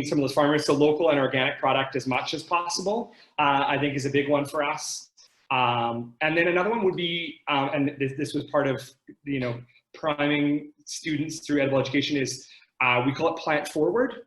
some of those farmers. So local and organic product as much as possible, I think is a big one for us. And then another one would be, and this was part of, priming students through edible education is, we call it plant forward.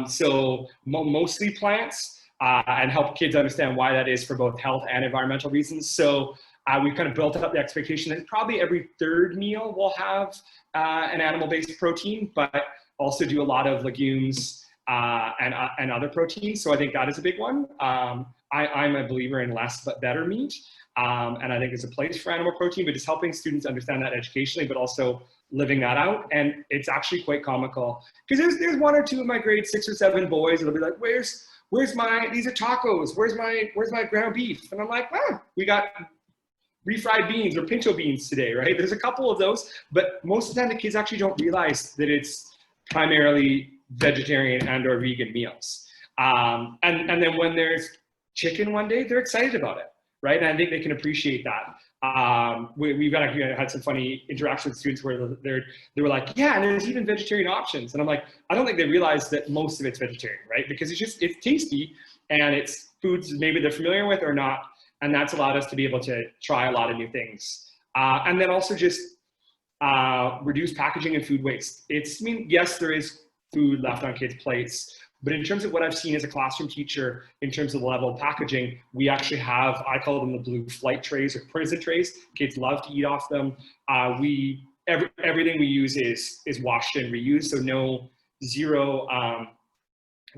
So mostly plants, and help kids understand why that is for both health and environmental reasons. So we've kind of built up the expectation that probably every third meal will have an animal-based protein, but also do a lot of legumes and other proteins. So I think that is a big one. I'm a believer in less but better meat. And I think there's a place for animal protein, but just helping students understand that educationally, but also living that out. And it's actually quite comical because there's one or two of my grade 6 or 7 boys that'll be like, where's my, these are tacos, where's my ground beef? And I'm like, we got refried beans or pinto beans today, right? There's a couple of those, but most of the time the kids actually don't realize that it's primarily vegetarian and or vegan meals. And then when there's chicken one day, they're excited about it, right? And I think they can appreciate that. We've actually had some funny interactions with students where they were like, yeah, and there's even vegetarian options. And I'm like, I don't think they realize that most of it's vegetarian, right? Because it's tasty and it's foods maybe they're familiar with or not. And that's allowed us to be able to try a lot of new things. And then also just reduce packaging and food waste. Yes, there is food left on kids' plates, but in terms of what I've seen as a classroom teacher, in terms of the level of packaging, we actually have, I call them the blue flight trays or prison trays. Kids love to eat off them. Everything we use is washed and reused, so zero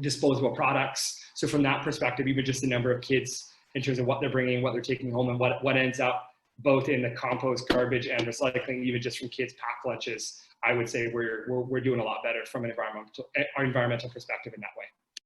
disposable products. So from that perspective, even just the number of kids in terms of what they're bringing, what they're taking home, and what ends up both in the compost, garbage, and recycling, even just from kids' pack lunches, I would say we're doing a lot better from an environmental perspective in that way.